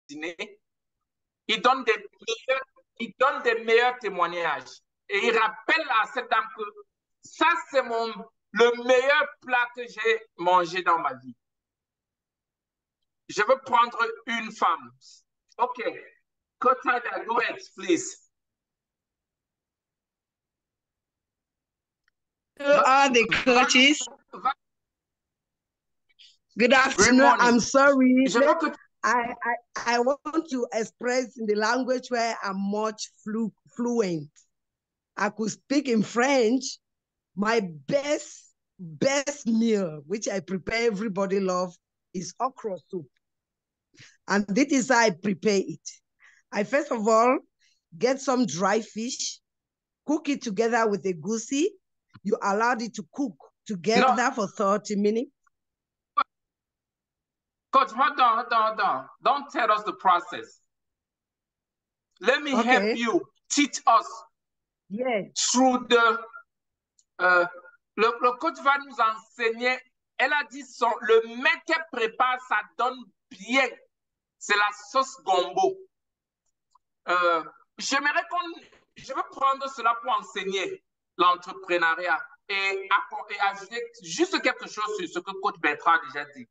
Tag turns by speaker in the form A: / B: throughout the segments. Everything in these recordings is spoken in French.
A: cuisiner, il donne des meilleurs témoignages. Et il rappelle à cette dame que ça, c'est le meilleur plat que j'ai mangé dans ma vie. Je veux prendre une femme. OK. Kotada, go ahead, please.
B: To all the coaches. Good afternoon. I'm sorry. I want to express in the language where I'm much fluent. I could speak in French. My best meal, which I prepare everybody love, is okra soup. And this is how I prepare it. I first of all get some dry fish, cook it together with the goosey. You allowed it to cook together for 30 minutes.
A: Coach, hold on. Don't tell us the process. Let me help you, teach us through the... le coach va nous enseigner. Elle a dit, le mec qu'elle prépare, ça donne bien. C'est la sauce gombo. Je veux prendre cela pour enseigner l'entrepreneuriat et ajouter juste quelque chose sur ce que coach Bertrand a déjà dit.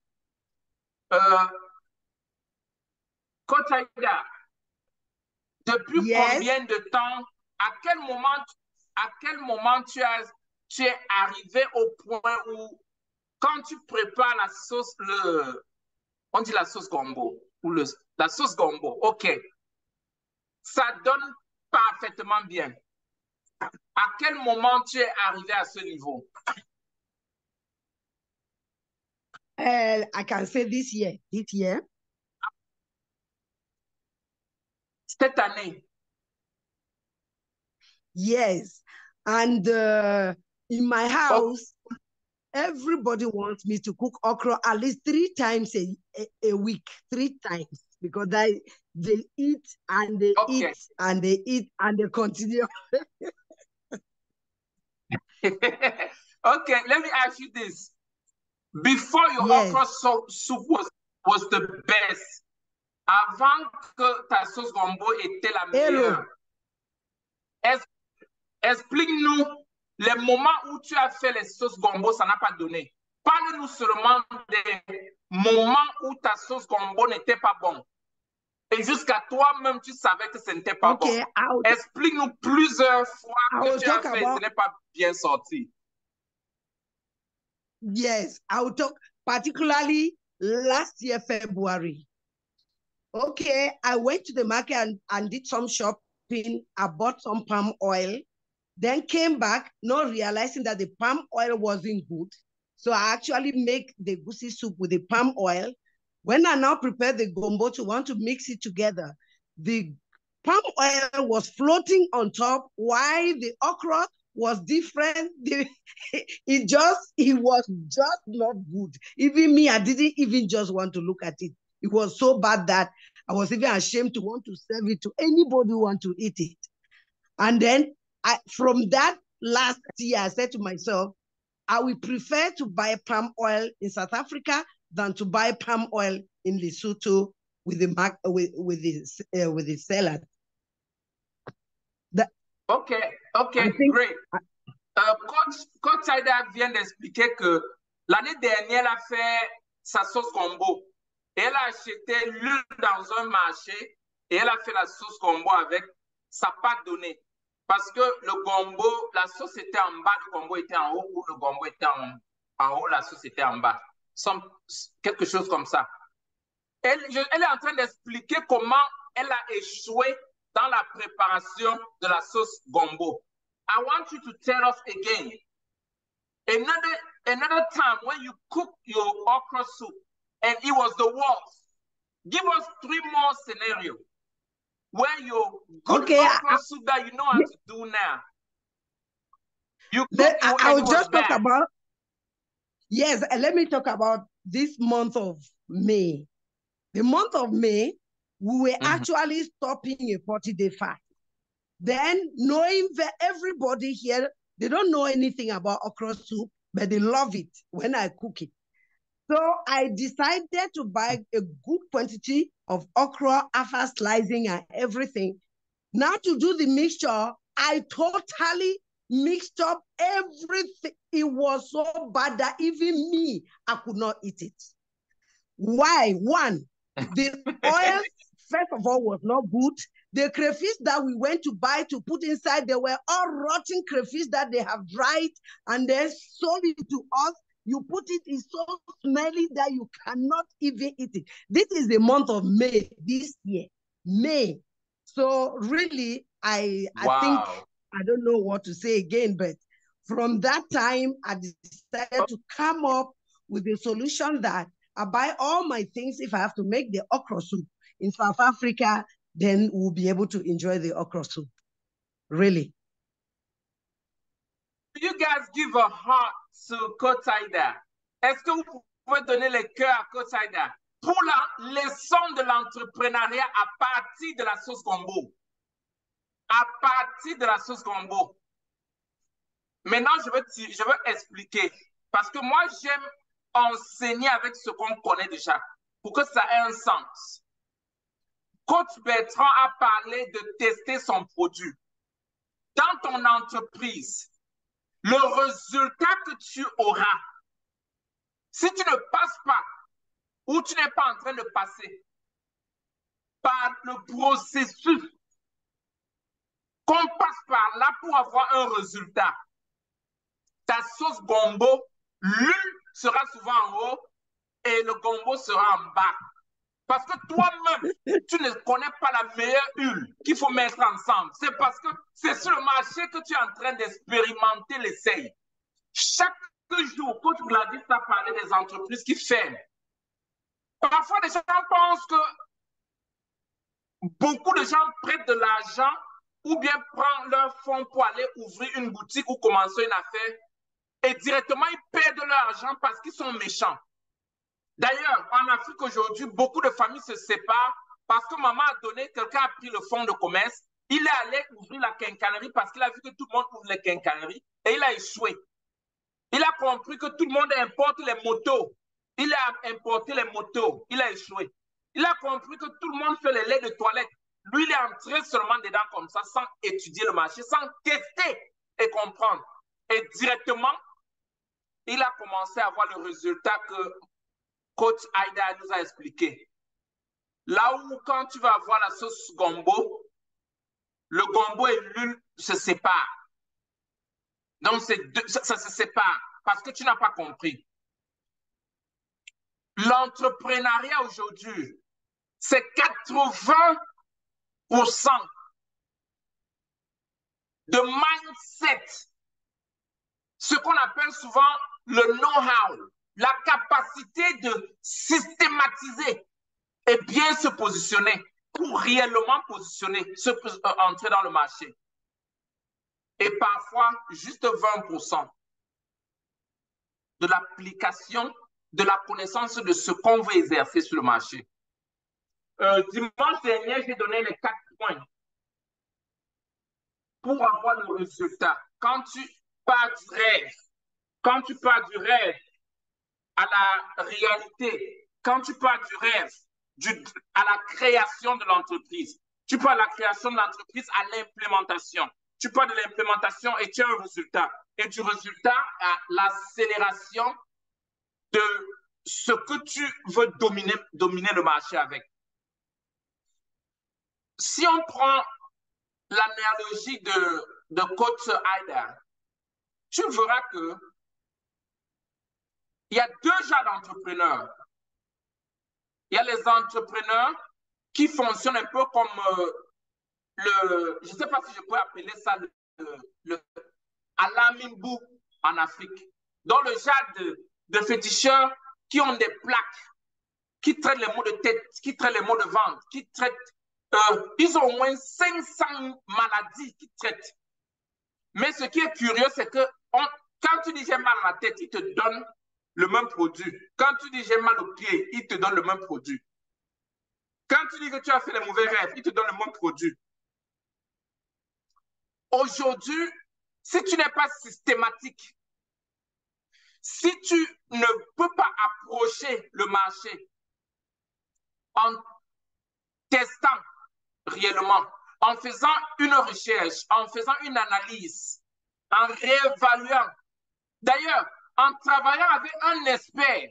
A: Coach Aïda, depuis combien de temps, à quel moment tu es arrivé au point où, quand tu prépares la sauce, on dit la sauce gombo, ou la sauce gombo, OK, ça donne parfaitement bien. À quel moment tu es arrivé à ce niveau?
B: I can say this year.
A: Cette année?
B: Yes. And in my house, everybody wants me to cook okra at least 3 times a week, 3 times, because they eat and they eat and they eat and they continue.
A: Okay, let me ask you this. Before your okra soup was the best, avant que ta sauce gombo était la meilleure, explique-nous les moments où tu as fait les sauces gombo, ça n'a pas donné. Parle-nous seulement des moments où ta sauce gombo n'était pas bonne. Et jusqu'à toi-même, tu savais que ce n'était pas bon. Explique-nous plusieurs fois que tu as fait, ce n'est pas bien sorti.
B: Yes, I will talk particularly last year, February. Okay, I went to the market and did some shopping. I bought some palm oil, then came back, not realizing that the palm oil wasn't good. So I actually make the goosey soup with the palm oil. When I now prepare the gombo to want to mix it together, the palm oil was floating on top while the okra was different. It was just not good. Even me, I didn't even just want to look at it. It was so bad that I was even ashamed to want to serve it to anybody who want to eat it. And then from that last year, I said to myself, I will prefer to buy palm oil in South Africa than to buy palm oil in Lesotho with the salad.
A: Okay, great. Coach Aïda vient d'expliquer que l'année dernière, elle a fait sa sauce gombo. Et elle a acheté l'huile dans un marché et elle a fait la sauce gombo avec. Ça n'a pas donné. Parce que le gombo, la sauce était en bas, le gombo était en haut, ou le gombo était en haut, la sauce était en bas. Quelque chose comme ça. Elle est en train d'expliquer comment elle a échoué dans la préparation de la sauce gombo. I want you to tell us again. Another time when you cook your okra soup and it was the worst. Give us 3 more scenarios where your good okra soup that you know how to do now.
B: I will just talk about, yes, let me talk about this month of May. The month of May, we were actually stopping a 40-day fast. Then knowing that everybody here, they don't know anything about okra soup, but they love it when I cook it. So I decided to buy a good quantity of okra after slicing and everything. Now to do the mixture, I totally mixed up everything. It was so bad that even me, I could not eat it. Why? One, the oil, first of all, was not good. The crayfish that we went to buy to put inside, they were all rotten crayfish that they have dried and then sold it to us. You put it, it's so smelly that you cannot even eat it. This is the month of May this year, May. So really, I think, I don't know what to say again, but from that time, I decided to come up with a solution that I buy all my things if I have to make the okra soup in South Africa, then we'll be able to enjoy the okra soup. Really.
A: You guys give a heart to Coach Aida. Est-ce que vous pouvez donner le cœur à Coach Aida pour la leçon de l'entrepreneuriat à partir de la sauce gombo? À partir de la sauce gombo. Maintenant, je veux expliquer. Parce que moi, j'aime enseigner avec ce qu'on connaît déjà pour que ça ait un sens. Coach Bertrand a parlé de tester son produit. Dans ton entreprise, le résultat que tu auras, si tu ne passes pas ou tu n'es pas en train de passer par le processus qu'on passe par là pour avoir un résultat, ta sauce gombo, l'huile sera souvent en haut et le gombo sera en bas. Parce que toi-même, tu ne connais pas la meilleure huile qu'il faut mettre ensemble. C'est parce que c'est sur le marché que tu es en train d'expérimenter l'essai. Chaque jour, quand tu l'as dit, tu as parlé des entreprises qui ferment. Parfois, les gens pensent que beaucoup de gens prêtent de l'argent ou bien prennent leur fonds pour aller ouvrir une boutique ou commencer une affaire et directement, ils perdent leur argent parce qu'ils sont méchants. D'ailleurs, en Afrique aujourd'hui, beaucoup de familles se séparent parce que maman a donné, quelqu'un a pris le fonds de commerce, il est allé ouvrir la quincaillerie parce qu'il a vu que tout le monde ouvre les quincailleries et il a échoué. Il a compris que tout le monde importe les motos. Il a importé les motos, il a échoué. Il a compris que tout le monde fait les laits de toilette. Lui, il est entré seulement dedans comme ça, sans étudier le marché, sans tester et comprendre. Et directement, il a commencé à voir le résultat que Coach Aida nous a expliqué. Là où, quand tu vas voir la sauce gombo, le gombo et l'huile se séparent. Donc, ça se sépare parce que tu n'as pas compris. L'entrepreneuriat aujourd'hui, c'est 80% de mindset. Ce qu'on appelle souvent le know-how, la capacité de systématiser et bien se positionner pour réellement positionner, entrer dans le marché. Et parfois, juste 20% de l'application, de la connaissance de ce qu'on veut exercer sur le marché. Dimanche dernier, j'ai donné les 4 points pour avoir le résultat. Quand tu pars du rêve, quand tu pars du rêve à la réalité, quand tu pars du rêve à la création de l'entreprise, tu pars de la création de l'entreprise à l'implémentation. Tu pars de l'implémentation et tu as un résultat. Et du résultat à l'accélération de ce que tu veux dominer le marché avec. Si on prend l'analogie de Coach Aida, tu verras que il y a 2 genres d'entrepreneurs. Il y a les entrepreneurs qui fonctionnent un peu comme je ne sais pas si je peux appeler ça le Alamimbu en Afrique. Dans le genre de féticheurs qui ont des plaques, qui traitent les maux de tête, qui traitent les maux de ventre, qui traitent... ils ont au moins 500 maladies qu'ils traitent. Mais ce qui est curieux, c'est que quand tu dis j'ai mal à la tête, ils te donnent le même produit. Quand tu dis j'ai mal aux pieds, ils te donnent le même produit. Quand tu dis que tu as fait les mauvais rêves, ils te donnent le même produit. Aujourd'hui, si tu n'es pas systématique, Si tu ne peux pas approcher le marché en testant réellement, en faisant une recherche, en faisant une analyse, en réévaluant, d'ailleurs, en travaillant avec un expert,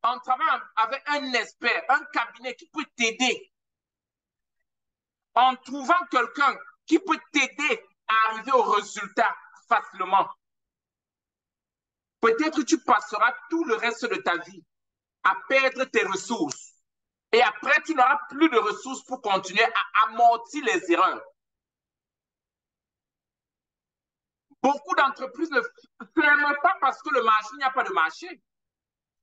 A: en travaillant avec un expert, un cabinet qui peut t'aider, en trouvant quelqu'un qui peut t'aider à arriver au résultat facilement. Peut-être tu passeras tout le reste de ta vie à perdre tes ressources. Et après, tu n'auras plus de ressources pour continuer à amortir les erreurs. Beaucoup d'entreprises ne ferment pas parce que le marché, il n'y a pas de marché.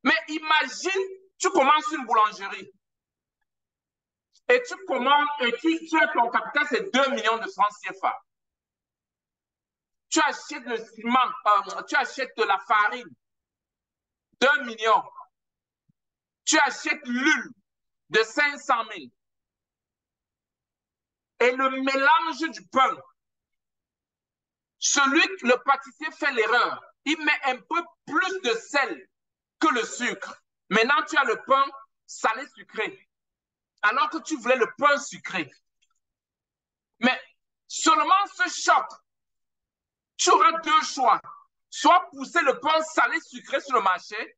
A: Mais imagine, tu commences une boulangerie. Et tu commandes, et tu as ton capital, c'est 2 millions de francs CFA. Tu achètes le ciment, tu achètes de la farine, 2 millions. Tu achètes l'huile de 500 000. Et le mélange du pain, le pâtissier fait l'erreur. Il met un peu plus de sel que le sucre. Maintenant, tu as le pain salé sucré. Alors que tu voulais le pain sucré. Mais seulement ce choc, tu auras deux choix. Soit pousser le pain salé sucré sur le marché,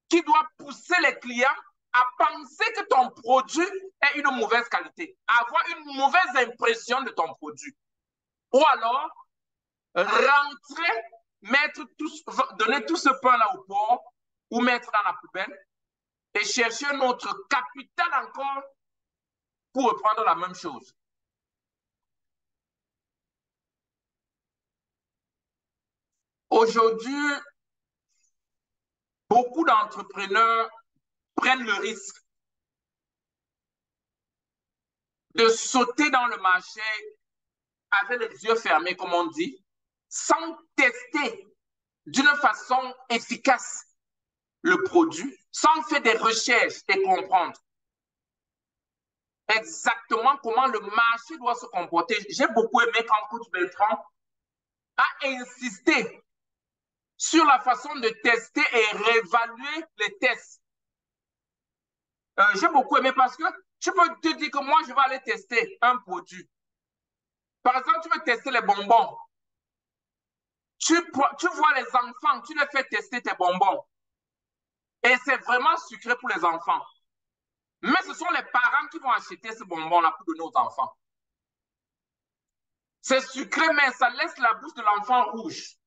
A: qui doit pousser les clients à penser que ton produit est une mauvaise qualité, à avoir une mauvaise impression de ton produit. Ou alors, rentrer, donner tout ce pain-là au port ou mettre dans la poubelle et chercher notre capital encore pour reprendre la même chose. Aujourd'hui, beaucoup d'entrepreneurs prennent le risque de sauter dans le marché avec les yeux fermés, comme on dit, sans tester d'une façon efficace le produit, sans faire des recherches et comprendre exactement comment le marché doit se comporter. J'ai beaucoup aimé quand Coach Bertrand a insisté sur la façon de tester et réévaluer les tests. J'ai beaucoup aimé parce que tu peux te dire que moi, je vais aller tester un produit. Par exemple, tu veux tester les bonbons. Tu vois les enfants, tu les fais tester tes bonbons. Et c'est vraiment sucré pour les enfants. Mais ce sont les parents qui vont acheter ce bonbon-là pour donner aux enfants. C'est sucré, mais ça laisse la bouche de l'enfant rouge.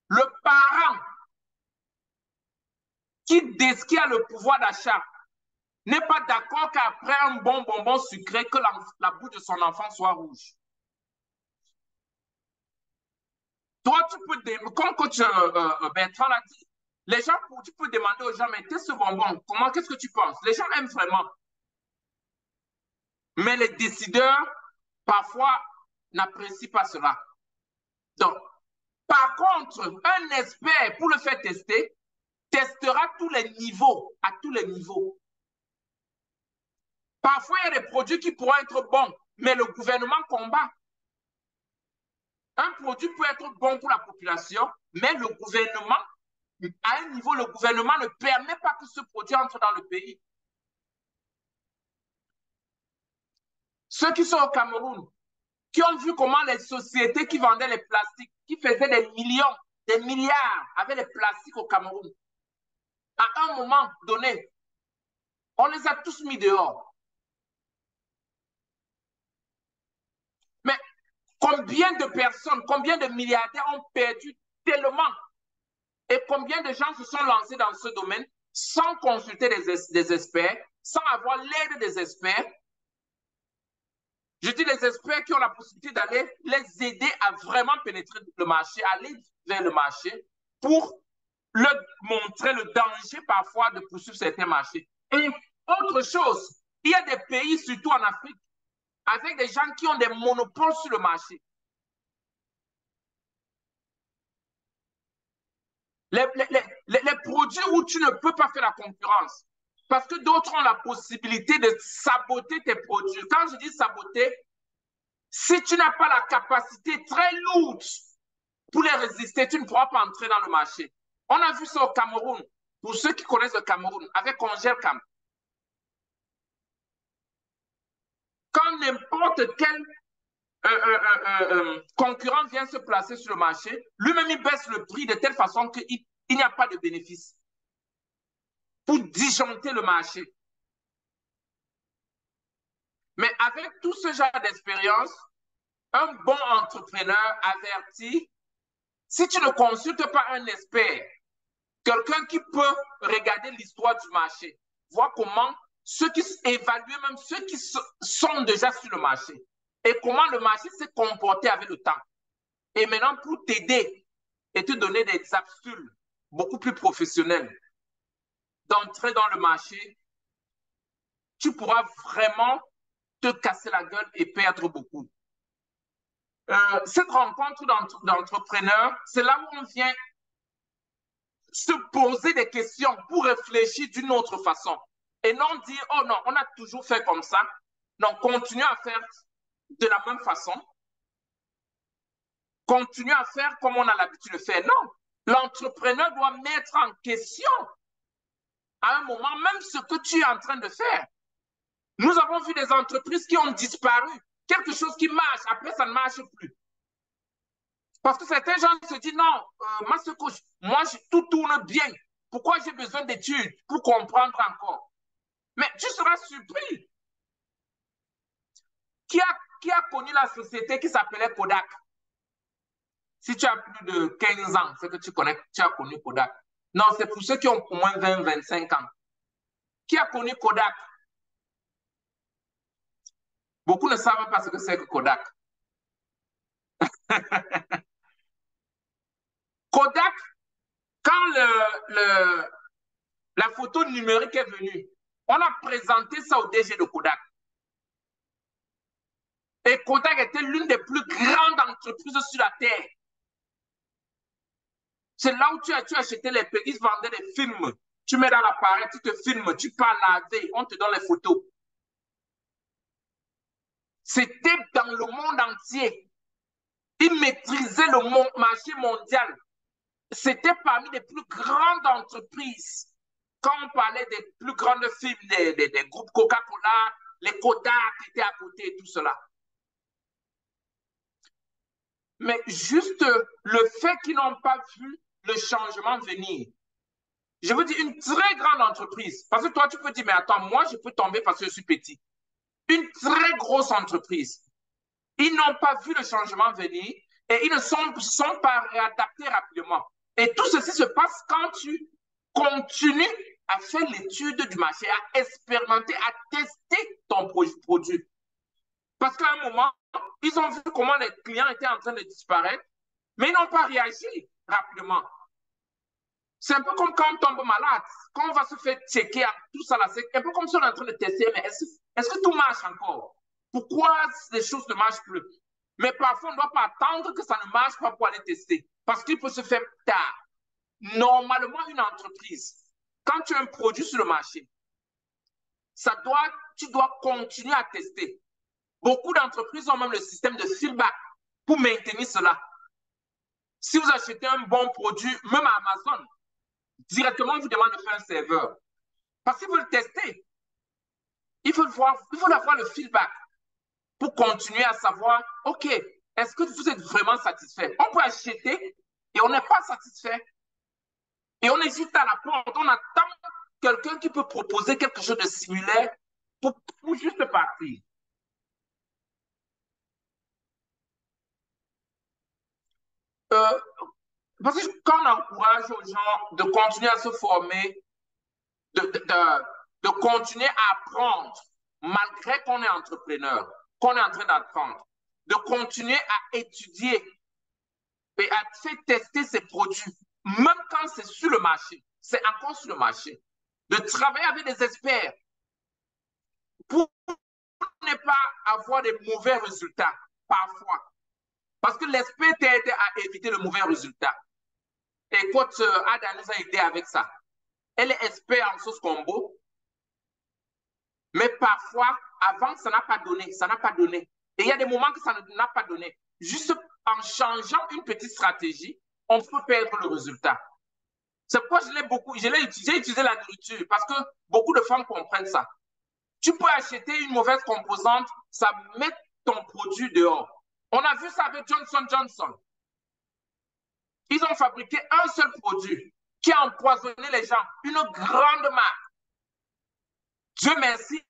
A: Le parent qui a le pouvoir d'achat n'est pas d'accord qu'après un bon bonbon sucré, que la bouche de son enfant soit rouge. Toi, tu peux, comme coach Bertrand l'a dit, les gens, tu peux demander aux gens, mais teste ce bonbon, qu'est-ce que tu penses? Les gens aiment vraiment. Mais les décideurs, parfois, n'apprécient pas cela. Donc, par contre, un expert, pour le faire tester, testera tous les niveaux, à tous les niveaux. Parfois, il y a des produits qui pourront être bons, mais le gouvernement combat. Un produit peut être bon pour la population, mais le gouvernement, à un niveau, le gouvernement ne permet pas que ce produit entre dans le pays. Ceux qui sont au Cameroun, qui ont vu comment les sociétés qui vendaient les plastiques, qui faisaient des millions, des milliards avec les plastiques au Cameroun, à un moment donné, on les a tous mis dehors. Mais combien de personnes, combien de milliardaires ont perdu tellement? Et combien de gens se sont lancés dans ce domaine sans consulter des experts, sans avoir l'aide des experts? Je dis les experts qui ont la possibilité d'aller les aider à vraiment pénétrer le marché, aller vers le marché pour leur montrer le danger parfois de poursuivre certains marchés. Et autre chose, il y a des pays, surtout en Afrique, avec des gens qui ont des monopoles sur le marché. Les produits où tu ne peux pas faire la concurrence, parce que d'autres ont la possibilité de saboter tes produits. Quand je dis saboter, si tu n'as pas la capacité très lourde Pour les résister, tu ne pourras pas entrer dans le marché. On a vu ça au Cameroun. Pour ceux qui connaissent le Cameroun, avec Congelcam. Quand n'importe quel concurrent vient se placer sur le marché, lui-même, il baisse le prix de telle façon qu'il n'y a pas de bénéfice pour disjoncter le marché. Mais avec tout ce genre d'expérience, un bon entrepreneur averti, si tu ne consultes pas un expert, quelqu'un qui peut regarder l'histoire du marché, voir comment évaluer même ceux qui sont déjà sur le marché et comment le marché s'est comporté avec le temps. Et maintenant, pour t'aider et te donner des capsules beaucoup plus professionnelles d'entrer dans le marché, tu pourras vraiment te casser la gueule et perdre beaucoup. Cette rencontre d'entrepreneurs, c'est là où on vient se poser des questions pour réfléchir d'une autre façon. Et non dire, oh non, on a toujours fait comme ça. Non, continue à faire de la même façon. Continue à faire comme on a l'habitude de faire. Non, l'entrepreneur doit mettre en question à un moment même ce que tu es en train de faire. Nous avons vu des entreprises qui ont disparu. Quelque chose qui marche, après ça ne marche plus. Parce que certains gens se disent, non, Master Coach, moi, tout tourne bien. Pourquoi j'ai besoin d'études pour comprendre encore? Mais tu seras surpris. Qui a connu la société qui s'appelait Kodak? Si tu as plus de 15 ans, c'est que tu connais, tu as connu Kodak. Non, c'est pour ceux qui ont au moins 20, 25 ans. Qui a connu Kodak? Beaucoup ne savent pas ce que c'est que Kodak. Kodak, quand la photo numérique est venue, on a présenté ça au DG de Kodak. Et Kodak était l'une des plus grandes entreprises sur la Terre. C'est là où tu achetais les pays, ils vendaient des films. Tu mets dans l'appareil, tu te filmes, tu parles la veille, on te donne les photos. C'était dans le monde entier. Ils maîtrisaient le marché mondial. C'était parmi les plus grandes entreprises. Quand on parlait des plus grandes firmes, des groupes Coca-Cola, les Kodak étaient à côté et tout cela. Mais juste le fait qu'ils n'ont pas vu le changement venir. Je veux dire, une très grande entreprise. Parce que toi, tu peux dire, mais attends, moi, je peux tomber parce que je suis petit. Une très grosse entreprise. Ils n'ont pas vu le changement venir et ils ne sont pas réadaptés rapidement. Et tout ceci se passe quand tu continues à faire l'étude du marché, à expérimenter, à tester ton produit. Parce qu'à un moment, ils ont vu comment les clients étaient en train de disparaître, mais ils n'ont pas réagi rapidement. C'est un peu comme quand on tombe malade, quand on va se faire checker tout ça là, c'est un peu comme si on est en train de tester, mais est-ce que tout marche encore? Pourquoi les choses ne marchent plus? Mais parfois, on ne doit pas attendre que ça ne marche pas pour aller tester, parce qu'il peut se faire tard. Normalement, une entreprise, quand tu as un produit sur le marché, tu dois continuer à tester. Beaucoup d'entreprises ont même le système de feedback pour maintenir cela. Si vous achetez un bon produit, même à Amazon, directement, on vous demande de faire un serveur. Parce qu'il faut le tester. Il faut avoir le feedback pour continuer à savoir, OK, est-ce que vous êtes vraiment satisfait? On peut acheter et on n'est pas satisfait. Et on est juste à la porte, on attend quelqu'un qui peut proposer quelque chose de similaire pour juste partir. Parce que quand on encourage aux gens de continuer à se former, de continuer à apprendre, malgré qu'on est entrepreneur, qu'on est en train d'apprendre, de continuer à étudier et à faire tester ses produits, même quand c'est sur le marché, c'est encore sur le marché, de travailler avec des experts pour ne pas avoir des mauvais résultats parfois. Parce que l'expert t'aide à éviter le mauvais résultat. Et coach Ada nous a aidé avec ça. Elle est experte en sauce combo, mais parfois, avant, ça n'a pas donné, ça n'a pas donné. Et il y a des moments que ça n'a pas donné. Juste en changeant une petite stratégie, on peut perdre le résultat. C'est pourquoi j'ai utilisé la nourriture, parce que beaucoup de femmes comprennent ça. Tu peux acheter une mauvaise composante, ça met ton produit dehors. On a vu ça avec Johnson & Johnson. Ils ont fabriqué un seul produit qui a empoisonné les gens, une grande marque. Dieu merci,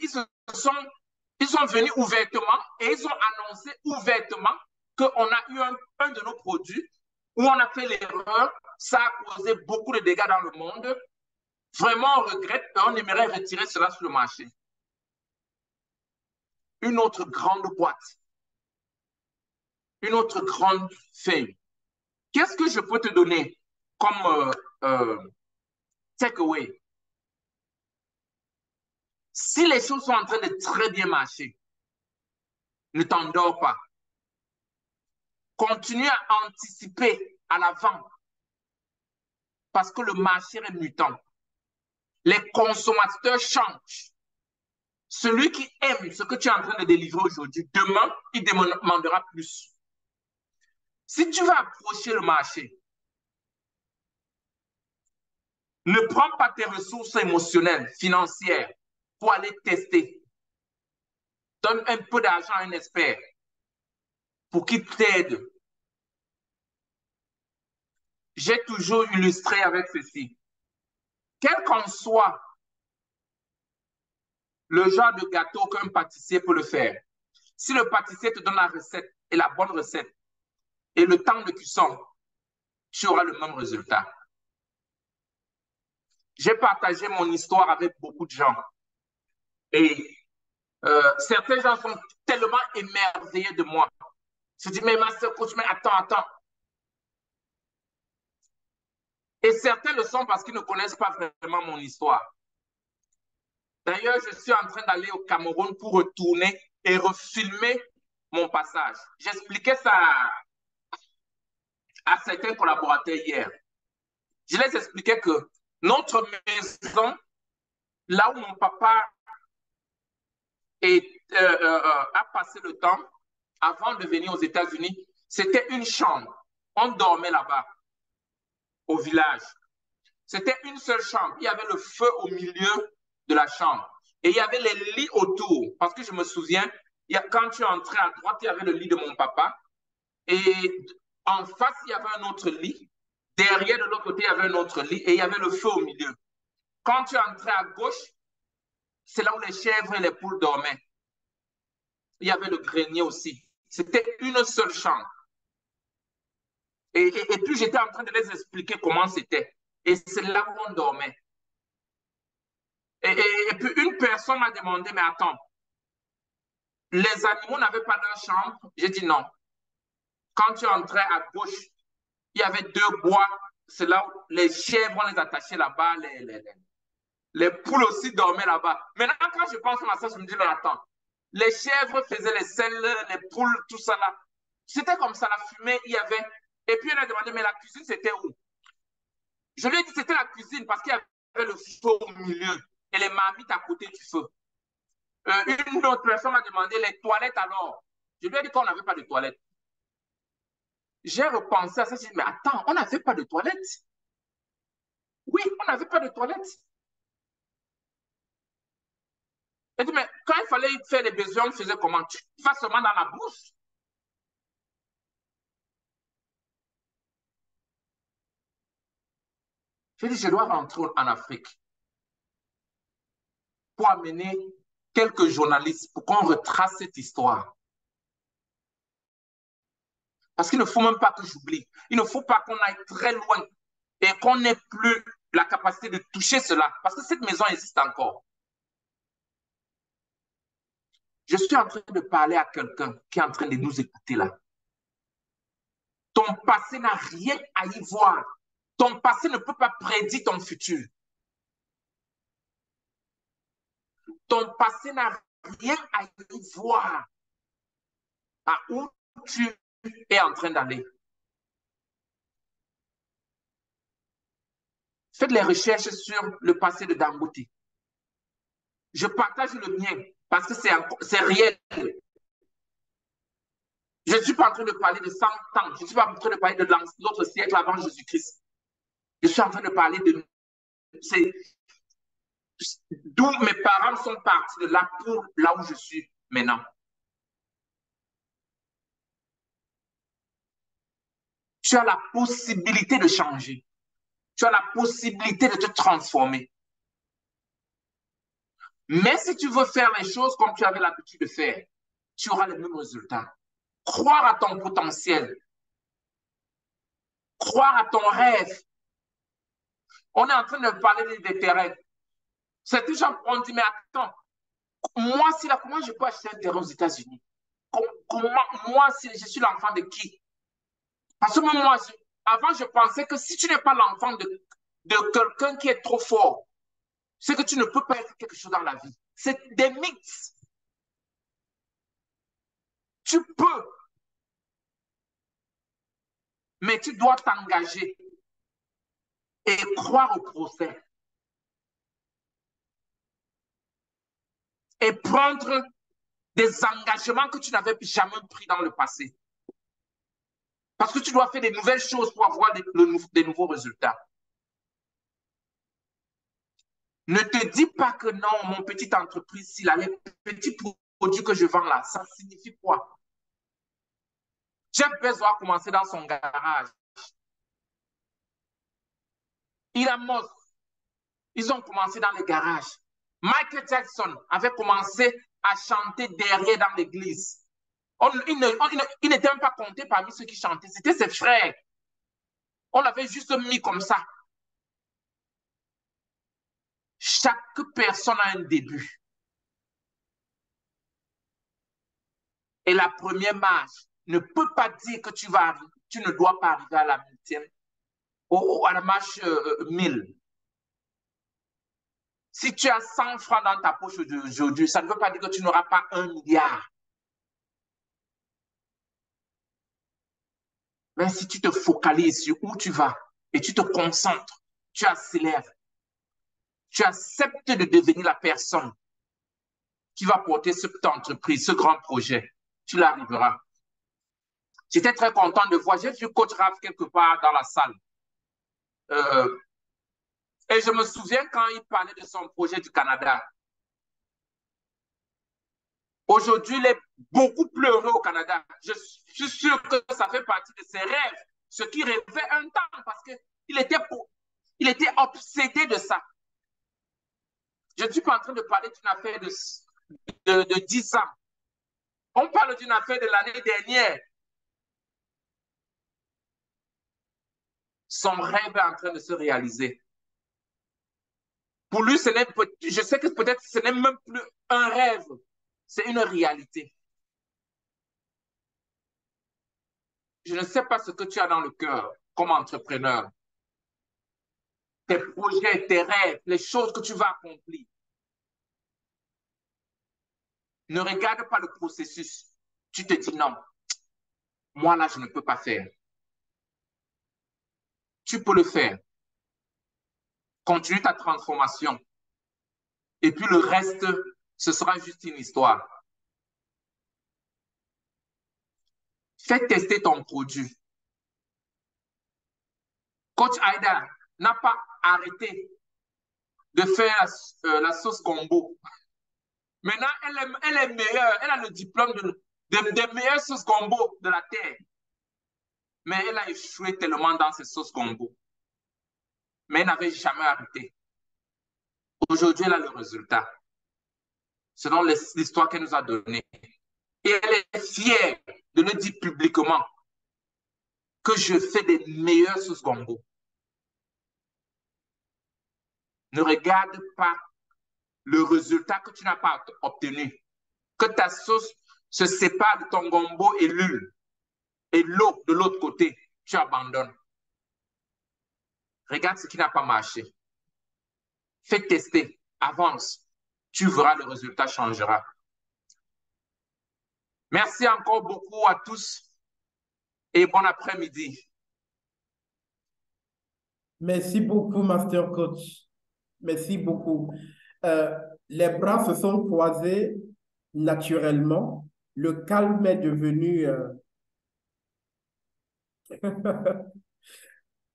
A: ils sont venus ouvertement et ils ont annoncé ouvertement qu'on a eu un de nos produits où on a fait l'erreur, ça a causé beaucoup de dégâts dans le monde. Vraiment, on regrette et on aimerait retirer cela sur le marché. Une autre grande boîte, une autre grande feuille. Qu'est-ce que je peux te donner comme takeaway? Si les choses sont en train de très bien marcher, ne t'endors pas. Continue à anticiper à l'avant parce que le marché est mutant. Les consommateurs changent. Celui qui aime ce que tu es en train de délivrer aujourd'hui, demain, il demandera plus. Si tu vas approcher le marché, ne prends pas tes ressources émotionnelles, financières, pour aller tester. Donne un peu d'argent à un expert pour qu'il t'aide. J'ai toujours illustré avec ceci. Quel qu'en soit le genre de gâteau qu'un pâtissier peut le faire, si le pâtissier te donne la recette et la bonne recette et le temps de cuisson, tu auras le même résultat. J'ai partagé mon histoire avec beaucoup de gens et certains gens sont tellement émerveillés de moi. Je dis, mais master coach, mais attends. Et certains le sont parce qu'ils ne connaissent pas vraiment mon histoire. D'ailleurs, je suis en train d'aller au Cameroun pour retourner et refilmer mon passage. J'expliquais ça à certains collaborateurs hier. Je les expliquais que notre maison, là où mon papa a passé le temps avant de venir aux États-Unis, c'était une chambre. On dormait là-bas, au village. C'était une seule chambre. Il y avait le feu au milieu de la chambre. Et il y avait les lits autour. Parce que je me souviens, quand tu entrais à droite, il y avait le lit de mon papa. Et en face, il y avait un autre lit. Derrière, de l'autre côté, il y avait un autre lit. Et il y avait le feu au milieu. Quand tu entrais à gauche, c'est là où les chèvres et les poules dormaient. Il y avait le grenier aussi. C'était une seule chambre. Et puis, j'étais en train de les expliquer comment c'était. Et c'est là où on dormait. Et puis, une personne m'a demandé, mais attends, les animaux n'avaient pas leur chambre? J'ai dit non. Quand tu entrais à gauche, il y avait deux bois. C'est là où les chèvres, on les attachait là-bas. Les poules aussi dormaient là-bas. Maintenant, quand je pense à ça, je me dis, mais attends, les chèvres faisaient les selles, les poules, tout ça là. C'était comme ça, la fumée, il y avait. Et puis, elle a demandé, mais la cuisine, c'était où? Je lui ai dit, c'était la cuisine parce qu'il y avait le feu au milieu et les marmites à côté du feu. Une autre personne m'a demandé, les toilettes alors? Je lui ai dit qu'on n'avait pas de toilettes. J'ai repensé à ça, j'ai dit, mais attends, on n'avait pas de toilettes? Oui, on n'avait pas de toilettes. J'ai dit, mais quand il fallait faire les besoins, on faisait comment? Tu vas seulement dans la bouche. J'ai dit, je dois rentrer en Afrique pour amener quelques journalistes pour qu'on retrace cette histoire. Parce qu'il ne faut même pas que j'oublie. Il ne faut pas qu'on aille très loin et qu'on n'ait plus la capacité de toucher cela. Parce que cette maison existe encore. Je suis en train de parler à quelqu'un qui est en train de nous écouter là. Ton passé n'a rien à y voir. Ton passé ne peut pas prédire ton futur. Ton passé n'a rien à y voir à où tu es en train d'aller. Faites les recherches sur le passé de Dangote. Je partage le mien parce que c'est réel. Je ne suis pas en train de parler de 100 ans. Je ne suis pas en train de parler de l'autre siècle avant Jésus-Christ. Je suis en train de parler de... D'où mes parents sont partis de là pour là où je suis maintenant. Tu as la possibilité de changer. Tu as la possibilité de te transformer. Mais si tu veux faire les choses comme tu avais l'habitude de faire, tu auras les mêmes résultats. Croire à ton potentiel. Croire à ton rêve. On est en train de parler des terrains. Certains gens ont dit, mais attends, moi, comment je peux acheter un terrain aux États-Unis? Moi, si je suis l'enfant de qui? Parce que moi, avant, je pensais que si tu n'es pas l'enfant de quelqu'un qui est trop fort, c'est que tu ne peux pas être quelque chose dans la vie. C'est des mythes. Tu peux, mais tu dois t'engager et croire au procès. Et prendre des engagements que tu n'avais jamais pris dans le passé. Parce que tu dois faire des nouvelles choses pour avoir des nouveaux résultats. Ne te dis pas que non, mon petite entreprise, s'il a les petits produits que je vends là, ça signifie quoi? Jeff Bezos a commencé dans son garage. Elon Musk, ils ont commencé dans les garages. Michael Jackson avait commencé à chanter derrière dans l'église. Il n'était même pas compté parmi ceux qui chantaient. C'était ses frères. On l'avait juste mis comme ça. Chaque personne a un début. Et la première marche ne peut pas dire que tu ne dois pas arriver à la 1000e, à la marche 1000. Si tu as 100 francs dans ta poche aujourd'hui, ça ne veut pas dire que tu n'auras pas 1 milliard. Mais si tu te focalises sur où tu vas et tu te concentres, tu accélères, tu acceptes de devenir la personne qui va porter cette entreprise, ce grand projet, tu l'arriveras. J'étais très content de voir, j'ai vu Coach Raph quelque part dans la salle. Et je me souviens quand il parlait de son projet du Canada. Aujourd'hui, il est beaucoup plus heureux au Canada. Je suis sûr que ça fait partie de ses rêves, ce qu'il rêvait un temps, parce qu'il était obsédé de ça. Je ne suis pas en train de parler d'une affaire de 10 ans. On parle d'une affaire de l'année dernière. Son rêve est en train de se réaliser. Pour lui, je sais que peut-être ce n'est même plus un rêve, c'est une réalité. Je ne sais pas ce que tu as dans le cœur comme entrepreneur. Tes projets, tes rêves, les choses que tu vas accomplir. Ne regarde pas le processus. Tu te dis non. Moi, là, je ne peux pas faire. Tu peux le faire. Continue ta transformation. Et puis le reste, ce sera juste une histoire. Fais tester ton produit. Coach Aïda n'a pas arrêté de faire la sauce gombo. Maintenant, elle est meilleure. Elle a le diplôme des meilleures sauces gombo de la terre. Mais elle a échoué tellement dans ses sauces gombo. Mais elle n'avait jamais arrêté. Aujourd'hui, elle a le résultat. Selon l'histoire qu'elle nous a donnée. Et elle est fière de le dire publiquement que je fais des meilleures sauces gombo. Ne regarde pas le résultat que tu n'as pas obtenu. Que ta sauce se sépare de ton gombo et l'huile. Et l'eau de l'autre côté, tu abandonnes. Regarde ce qui n'a pas marché. Fais tester, avance. Tu verras, le résultat changera. Merci encore beaucoup à tous et bon après-midi.
C: Merci beaucoup, Master Coach. Merci beaucoup. Les bras se sont croisés naturellement. Le calme est devenu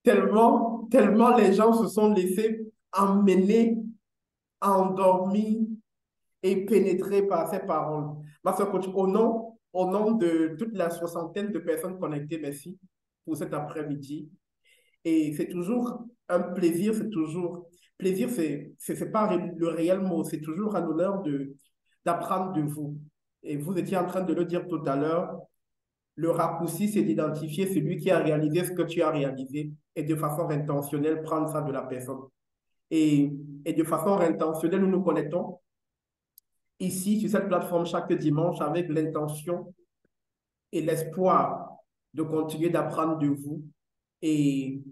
C: Tellement les gens se sont laissés emmener, endormis et pénétrés par ces paroles. Ma soeur coach, au nom de toute la soixantaine de personnes connectées, merci pour cet après-midi. Et c'est toujours un plaisir, plaisir, c'est pas le réel mot, c'est toujours un honneur d'apprendre de vous. Et vous étiez en train de le dire tout à l'heure, le raccourci, c'est d'identifier celui qui a réalisé ce que tu as réalisé et de façon intentionnelle, prendre ça de la personne. Et, et de façon intentionnelle, nous nous connectons ici sur cette plateforme chaque dimanche avec l'intention et l'espoir de continuer d'apprendre de vous et,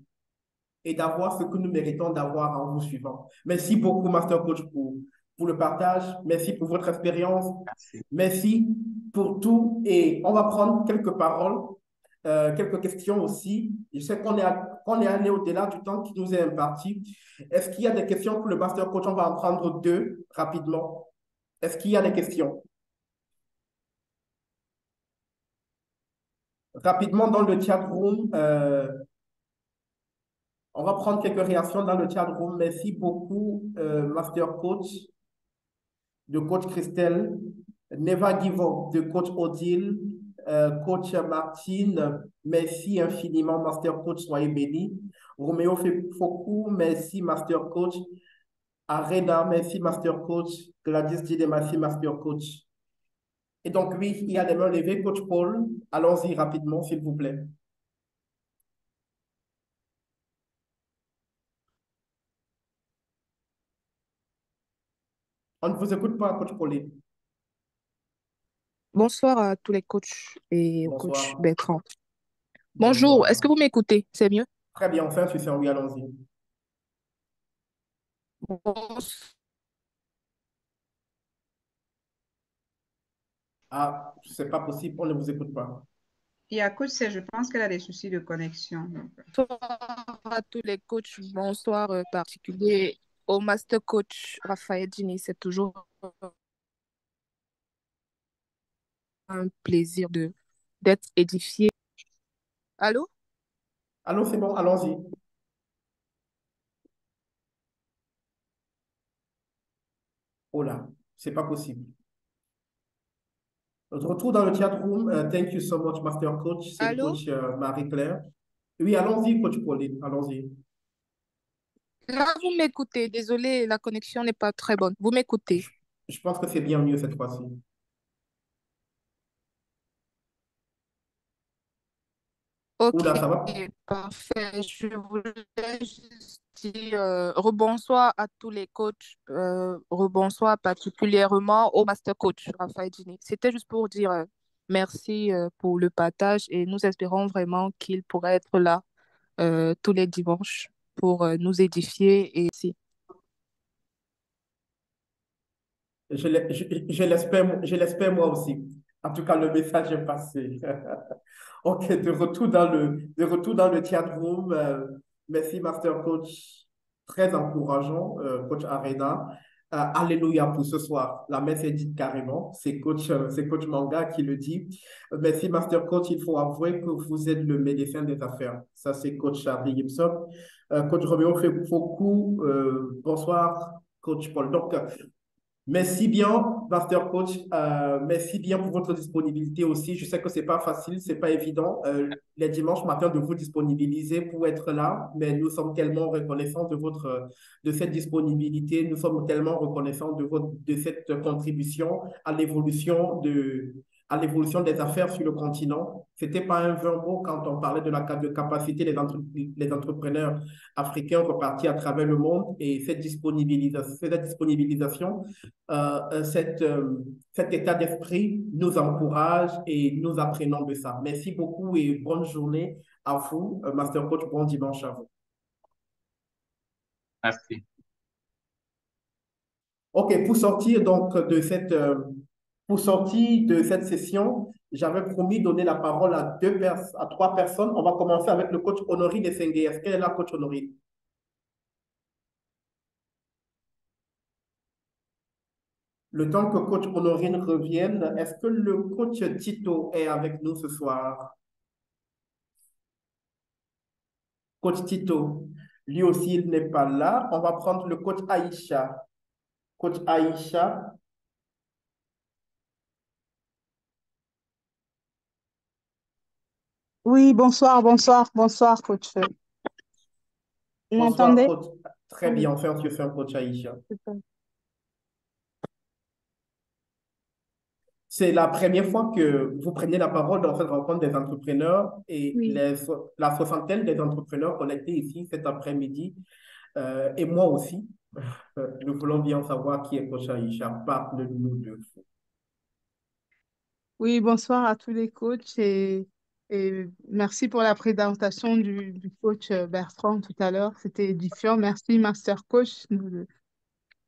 C: et d'avoir ce que nous méritons d'avoir en vous suivant. Merci beaucoup, Master Coach, pour le partage. Merci pour votre expérience.
A: Merci.
C: Merci pour tout. Et on va prendre quelques paroles, quelques questions aussi. Je sais qu'on est allé au-delà du temps qui nous est imparti. Est-ce qu'il y a des questions pour le Master Coach? On va en prendre deux rapidement. Est-ce qu'il y a des questions? Rapidement dans le chat room, on va prendre quelques réactions dans le chat room. Merci beaucoup, Master Coach, de Coach Christelle, Never Give Up, de Coach Odile, Coach Martine. Merci infiniment, Master Coach, soyez bénis. Roméo Fokou, merci, Master Coach. Arena, merci, Master Coach. Gladys Dide, merci, Master Coach. Et donc, oui, il y a des mains levées. Coach Paul, allons-y rapidement, s'il vous plaît. On ne vous écoute pas, Coach Pauline.
D: Bonsoir à tous les coachs et au coach
C: Bonsoir.
D: Bertrand. Bonjour,
C: Bonsoir.
D: est-ce que vous m'écoutez? C'est mieux?
C: Très bien, enfin, oui, allons-y. Ah, c'est pas possible, on ne vous écoute pas.
E: Il y a coach, je pense qu'elle a des soucis de connexion.
D: Bonsoir à tous les coachs. Bonsoir particulier au master coach Raphaël Dini. C'est toujours un plaisir d'être édifié. Allô?
C: Allô, c'est bon, allons-y. Oh là, c'est pas possible. Notre retour dans le chat room. Thank you so much, Master Coach. C'est
D: Allô?
C: Coach Marie-Claire. Oui, allons-y, Coach Pauline, allons-y.
D: Là, vous m'écoutez. Désolée, la connexion n'est pas très bonne. Vous m'écoutez?
C: Je pense que c'est bien mieux cette fois-ci.
D: Ok,
C: Oula, ça va?
D: parfait. Je voulais juste dire rebonsoir à tous les coachs, rebonsoir particulièrement au master coach Raphaël Dini. C'était juste pour dire merci pour le partage et nous espérons vraiment qu'il pourrait être là tous les dimanches pour nous édifier et si.
C: Je l'espère moi aussi. En tout cas, le message est passé. OK, de retour dans le chat room. Merci, Master Coach. Très encourageant, Coach Arena. Alléluia pour ce soir. La messe est dite carrément. C'est Coach Manga qui le dit. Merci, Master Coach. Il faut avouer que vous êtes le médecin des affaires. Ça, c'est Coach Charlie Gibson. Coach Roméo fait beaucoup. Bonsoir, Coach Paul. Donc, merci bien, Master Coach. Merci bien pour votre disponibilité aussi. Je sais que c'est pas facile, c'est pas évident les dimanches matins de vous disponibiliser pour être là, mais nous sommes tellement reconnaissants de cette disponibilité. Nous sommes tellement reconnaissants de cette contribution à l'évolution des affaires sur le continent. C'était pas un vain mot quand on parlait de capacité des entrepreneurs africains repartis à travers le monde et cette disponibilisation cet état d'esprit nous encourage et nous apprenons de ça. Merci beaucoup et bonne journée à vous, Master Coach. Bon dimanche à vous.
A: Merci.
C: OK, pour sortir donc pour sortir de cette session, j'avais promis de donner la parole à trois personnes. On va commencer avec le coach Honorine Essengue. Est-ce qu'elle est là, coach Honorine? Le temps que coach Honorine revienne, est-ce que le coach Tito est avec nous ce soir? Coach Tito, lui aussi, il n'est pas là. On va prendre le coach Aïcha. Coach Aïcha.
F: Oui, bonsoir, coach. Vous
C: Bonsoir,
F: m'entendez?
C: coach. Très
F: Oui,
C: bien, enfin, on se fait un coach Aïcha.
F: super.
C: C'est la première fois que vous prenez la parole dans cette rencontre des entrepreneurs et
F: Oui.
C: la soixantaine des entrepreneurs connectés ici cet après-midi. Et moi aussi, nous voulons bien savoir qui est coach Aïcha. Parle-nous de vous.
F: Oui, bonsoir à tous les coachs et merci pour la présentation du coach Bertrand tout à l'heure. C'était édifiant. Merci, Master Coach,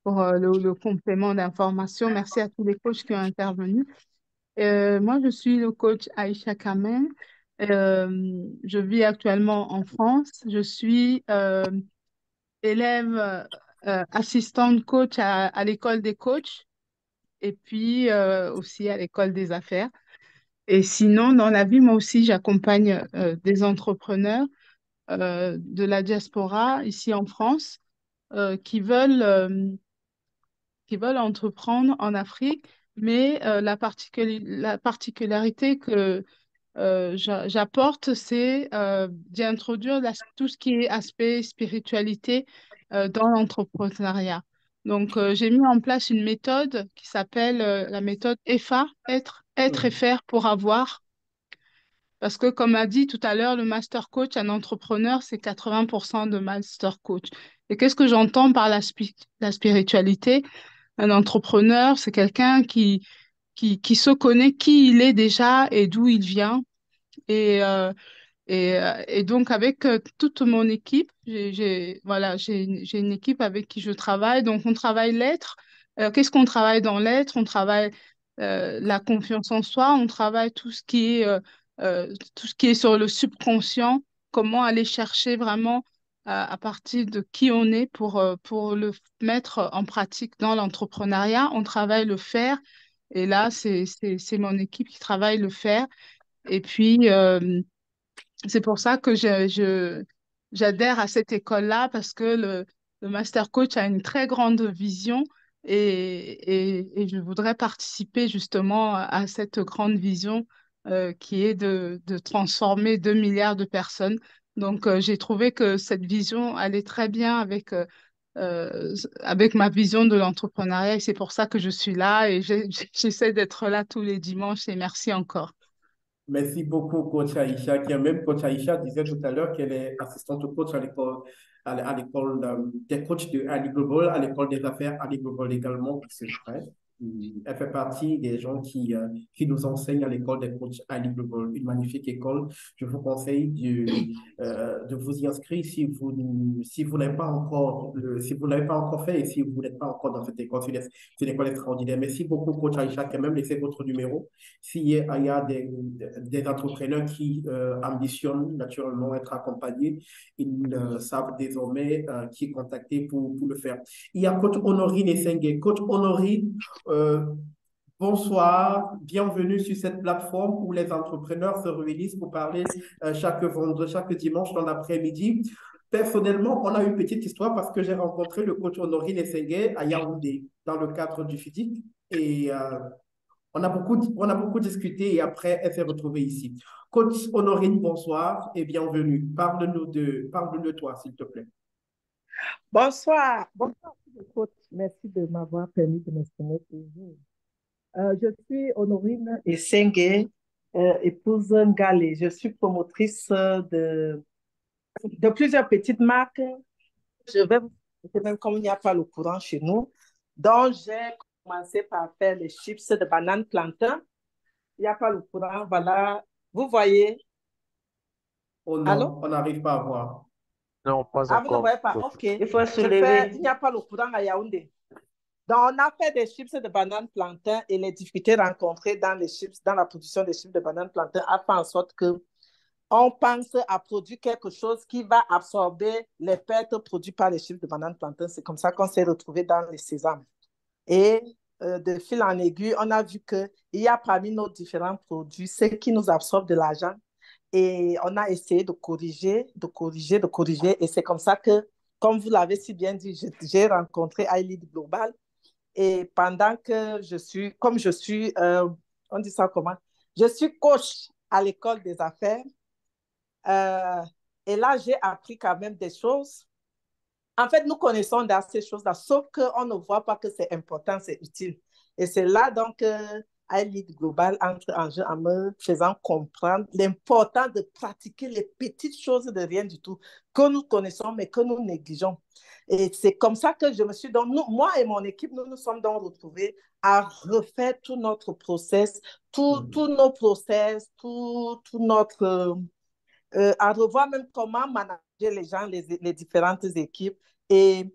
F: pour le complément d'information. Merci à tous les coachs qui ont intervenu. Moi, je suis le coach Aïcha Kamen. Je vis actuellement en France. Je suis élève assistante coach à l'école des coachs et puis aussi à l'école des affaires. Et sinon, dans la vie, moi aussi, j'accompagne des entrepreneurs de la diaspora ici en France qui veulent entreprendre en Afrique, mais la particularité que j'apporte, c'est d'y introduire tout ce qui est aspect spiritualité dans l'entrepreneuriat. Donc, j'ai mis en place une méthode qui s'appelle la méthode EFA, être et
C: Hmm.
F: faire pour avoir. Parce que, comme a dit tout à l'heure, le master coach, un entrepreneur, c'est 80% de master coach. Et qu'est-ce que j'entends par la spiritualité? Un entrepreneur, c'est quelqu'un qui se connaît qui il est déjà et d'où il vient. Et, euh, et donc, avec toute mon équipe, voilà, j'ai une équipe avec qui je travaille. Donc, on travaille l'être. Qu'est-ce qu'on travaille dans l'être? On travaille la confiance en soi. On travaille tout ce qui est sur le subconscient. Comment aller chercher vraiment à partir de qui on est pour le mettre en pratique dans l'entrepreneuriat. On travaille le faire. Et là, c'est mon équipe qui travaille le faire. Et puis, c'est pour ça que j'adhère à cette école-là parce que le Master Coach a une très grande vision et je voudrais participer justement à cette grande vision qui est de transformer 2 milliards de personnes. Donc, j'ai trouvé que cette vision allait très bien avec ma vision de l'entrepreneuriat et c'est pour ça que je suis là et j'essaie d'être là tous les dimanches et merci encore.
C: Merci beaucoup, coach Aïcha, qui est même coach Aïcha disait tout à l'heure qu'elle est assistante coach à l'école des coachs de Ali Global, à l'école des affaires Ali Global également, et c'est vrai. Elle fait partie des gens qui nous enseignent à l'école des coachs Ali Global, une magnifique école. Je vous conseille de vous y inscrire si vous n'avez pas encore, si vous l'avez pas encore fait et si vous n'êtes pas encore dans cette école. C'est une école extraordinaire. Merci beaucoup, coach Aïcha, qui a même laissé votre numéro. S'il y a des entrepreneurs qui ambitionnent naturellement être accompagnés, ils savent désormais qui contacter pour le faire. Il y a coach Honorine Essengue. Coach Honorine, euh, bonsoir, bienvenue sur cette plateforme où les entrepreneurs se réunissent pour parler chaque vendredi, chaque dimanche dans l'après-midi. Personnellement, on a une petite histoire parce que j'ai rencontré le coach Honorine Essengue à Yaoundé dans le cadre du FIDIC et on a beaucoup discuté et après, elle s'est retrouvée ici. Coach Honorine, bonsoir et bienvenue. Parle-nous de toi, s'il te plaît.
G: Bonsoir. Bonsoir, coach. Merci de m'avoir permis de m'exprimer pour vous. Je suis Honorine Essengue, épouse Ngalé. Je suis promotrice de plusieurs petites marques. Je vais vous dire, même comme il n'y a pas le courant chez nous, donc j'ai commencé par faire les chips de banane plantain. Il n'y a pas le courant, voilà. Vous voyez?
C: Oh
G: Allô?
C: non, on n'arrive pas à voir.
H: Non, pas
G: Ah, vous ne
H: encore.
G: voyez pas? OK.
B: Il faut se lever.
G: Il n'y a pas le courant à Yaoundé. Donc, on a fait des chips de banane plantain et les difficultés rencontrées dans les chips, dans la production des chips de banane plantain a fait en sorte que on pense à produire quelque chose qui va absorber les pertes produites par les chips de banane plantain. C'est comme ça qu'on s'est retrouvé dans les sésames. Et de fil en aiguille, on a vu qu'il y a parmi nos différents produits ce qui nous absorbe de l'argent Et on a essayé de corriger, de corriger, de corriger. Et c'est comme ça que, comme vous l'avez si bien dit, j'ai rencontré iLead Global. Et pendant que comme je suis, on dit ça comment? Je suis coach à l'école des affaires. Euh, et là, j'ai appris quand même des choses. En fait, nous connaissons dans ces choses-là, sauf qu'on ne voit pas que c'est important, c'est utile. Et c'est là donc iLead Global entre en jeu en me faisant comprendre l'important de pratiquer les petites choses de rien du tout que nous connaissons mais que nous négligeons. Et c'est comme ça que je me suis donc, moi et mon équipe, nous nous sommes donc retrouvés à refaire tout notre process, tous nos process, tout notre à revoir même comment manager les gens, les différentes équipes et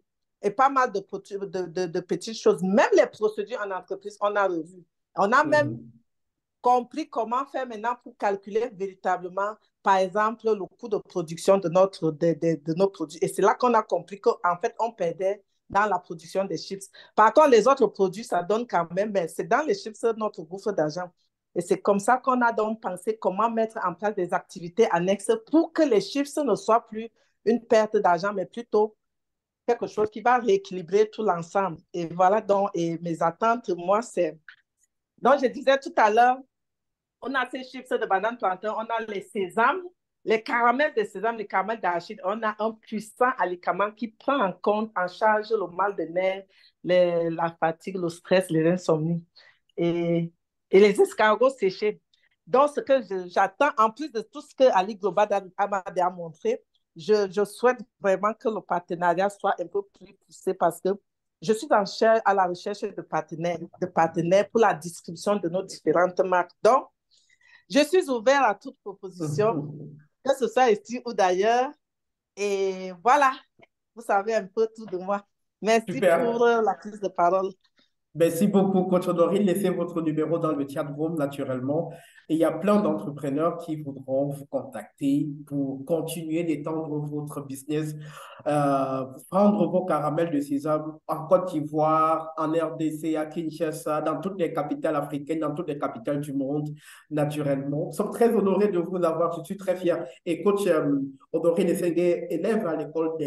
G: pas mal de petites choses. Même les procédures en entreprise, on a revu. On a même compris comment faire maintenant pour calculer véritablement, par exemple, le coût de production de nos produits. Et c'est là qu'on a compris qu'en fait, on perdait dans la production des chips. Par contre, les autres produits, ça donne quand même, mais c'est dans les chips notre gouffre d'argent. Et c'est comme ça qu'on a donc pensé comment mettre en place des activités annexes pour que les chiffres ne soient plus une perte d'argent, mais plutôt quelque chose qui va rééquilibrer tout l'ensemble. Et voilà donc, et mes attentes, moi, c'est... Donc, je disais tout à l'heure, on a ces chips de banane plantain, on a les sésames, les caramels de sésame, les caramels d'arachide. On a un puissant alicament qui prend en compte, en charge le mal de nerfs, la fatigue, le stress, les insomnies. Et les escargots séchés. Donc, ce que j'attends, en plus de tout ce que Ali Global a montré, je souhaite vraiment que le partenariat soit un peu plus poussé parce que je suis à la recherche de partenaires pour la distribution de nos différentes marques. Donc, je suis ouvert à toute proposition, que ce soit ici ou d'ailleurs. Et voilà, vous savez un peu tout de moi. Merci
C: Super.
G: pour la prise de parole.
C: Merci beaucoup, Coach Honorine. Laissez votre numéro dans le chat room naturellement. Et il y a plein d'entrepreneurs qui voudront vous contacter pour continuer d'étendre votre business, prendre vos caramels de sésame en Côte d'Ivoire, en RDC, à Kinshasa, dans toutes les capitales africaines, dans toutes les capitales du monde, naturellement. Nous sommes très honorés de vous avoir. Je suis très fier. Et Coach Honorine Essengue, élève à l'école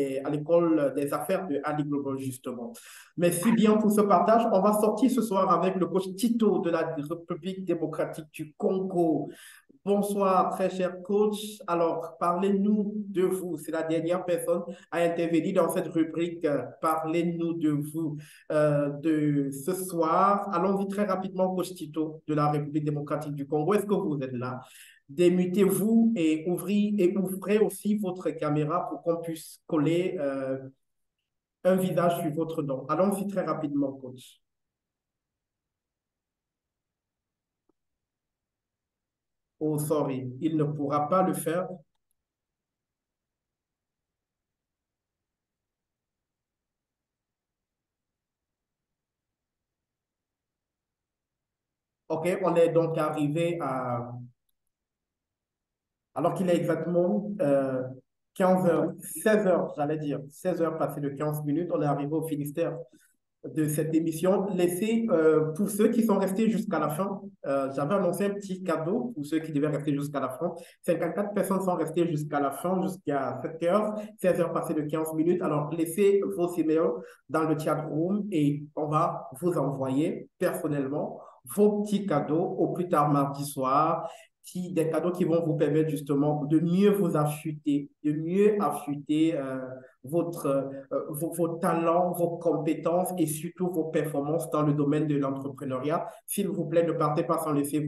C: des affaires de Ali Global, justement. Merci bien pour ce partage. On va sortir ce soir avec le coach Tito de la République démocratique du Congo. Bonsoir, très cher coach. Alors, parlez-nous de vous. C'est la dernière personne à intervenir dans cette rubrique. Parlez-nous de vous de ce soir. Allons-y très rapidement, coach Tito de la République démocratique du Congo. Est-ce que vous êtes là? Démutez-vous et ouvrez aussi votre caméra pour qu'on puisse coller un visage sur votre nom. Allons-y très rapidement, coach. Oh, sorry, il ne pourra pas le faire. OK, on est donc arrivé à... Alors qu'il est exactement 15 heures, 16 heures, j'allais dire, 16 heures passées de 15 minutes, on est arrivé au Finistère de cette émission. Laissez, pour ceux qui sont restés jusqu'à la fin, j'avais annoncé un petit cadeau pour ceux qui devaient rester jusqu'à la fin. 54 personnes sont restées jusqu'à la fin, jusqu'à 7 heures, 16 heures passées de 15 minutes. Alors, laissez vos emails dans le chat room et on va vous envoyer personnellement vos petits cadeaux au plus tard mardi soir. Des cadeaux qui vont vous permettre justement de mieux vous affûter, de mieux affûter vos talents, vos compétences et surtout vos performances dans le domaine de l'entrepreneuriat. S'il vous plaît, ne partez pas sans laisser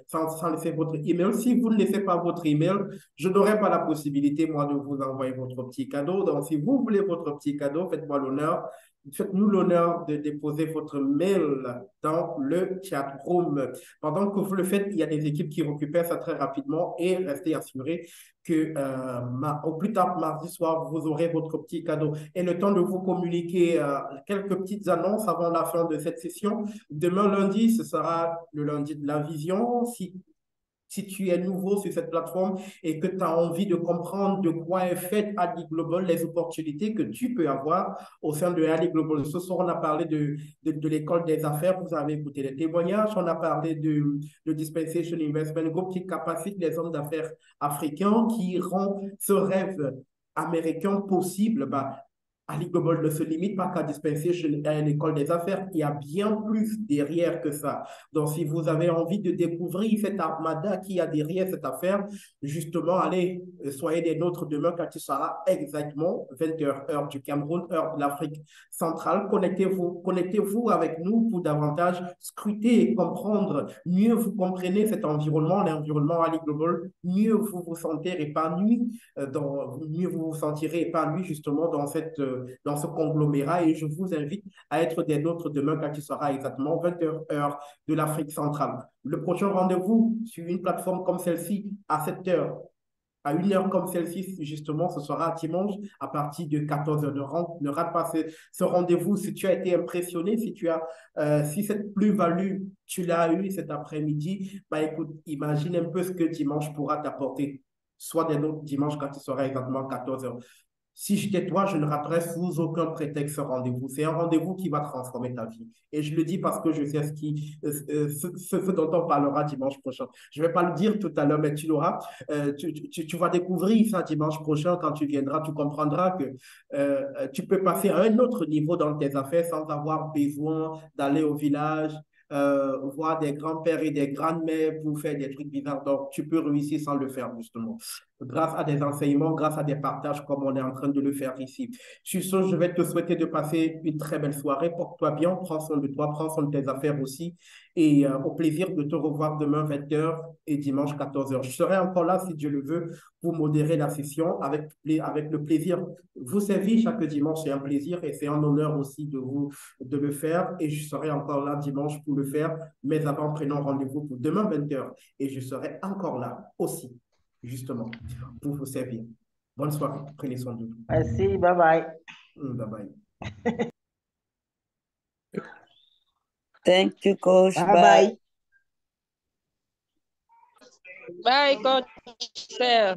C: sans laisser votre email. Si vous ne laissez pas votre email, je n'aurai pas la possibilité, moi, de vous envoyer votre petit cadeau. Donc, si vous voulez votre petit cadeau, faites-moi l'honneur. Faites-nous l'honneur de déposer votre mail dans le chat room. Pendant que vous le faites, il y a des équipes qui récupèrent ça très rapidement et restez assurés que au plus tard mardi soir, vous aurez votre petit cadeau. Et le temps de vous communiquer quelques petites annonces avant la fin de cette session. Demain lundi, ce sera le lundi de la vision. Si si tu es nouveau sur cette plateforme et que tu as envie de comprendre de quoi est faite Ali Global, les opportunités que tu peux avoir au sein de Ali Global. Ce soir, on a parlé de l'école des affaires, vous avez écouté les témoignages, on a parlé de Dispensation Investment Group qui capacite les hommes d'affaires africains, qui rend ce rêve américain possible. Bah, Ali Global ne se limite pas qu'à Dispensation à l'école des affaires. Il y a bien plus derrière que ça. Donc, si vous avez envie de découvrir cette armada qui y a derrière cette affaire, justement, allez, soyez des nôtres demain quand il sera exactement 20h, heure du Cameroun, heure de l'Afrique centrale. Connectez-vous avec nous pour davantage scruter et comprendre. Mieux vous comprenez cet environnement, l'environnement Ali Global, mieux vous vous sentez épanoui, mieux vous vous sentirez épanoui justement dans ce conglomérat et je vous invite à être des nôtres demain quand il sera exactement 20h heure de l'Afrique centrale. Le prochain rendez-vous sur une plateforme comme celle-ci à 7h, à 1h comme celle-ci, justement, ce sera dimanche à partir de 14h. Ne rate pas ce rendez-vous. Si tu as été impressionné, si cette plus-value, tu l'as eu cet après-midi, bah écoute, imagine un peu ce que dimanche pourra t'apporter. Soit des nôtres dimanche quand il sera exactement 14h. Si j'étais toi, je ne raterais sous aucun prétexte ce rendez-vous. C'est un rendez-vous qui va transformer ta vie. Et je le dis parce que je sais ce dont on parlera dimanche prochain. Je ne vais pas le dire tout à l'heure, mais tu l'auras. Tu vas découvrir ça dimanche prochain quand tu viendras. Tu comprendras que tu peux passer à un autre niveau dans tes affaires sans avoir besoin d'aller au village, voir des grands-pères et des grandes-mères pour faire des trucs bizarres. Donc, tu peux réussir sans le faire, justement. Grâce à des enseignements, grâce à des partages comme on est en train de le faire ici. Sur ce, je vais te souhaiter de passer une très belle soirée. Porte-toi bien, prends soin de toi, prends soin de tes affaires aussi. Et au plaisir de te revoir demain 20h et dimanche 14h. Je serai encore là, si Dieu le veut, pour modérer la session avec le plaisir. Vous servir chaque dimanche, c'est un plaisir et c'est un honneur aussi de le faire. Et je serai encore là dimanche pour le faire. Mais avant, prenons rendez-vous pour demain 20h. Et je serai encore là aussi, justement, pour vous servir. Bonne soirée. Prenez soin de vous.
G: Merci. Bye bye.
C: Bye bye.
H: Thank you, Coach.
B: Bye bye.
H: Bye, Coach.
A: Yeah.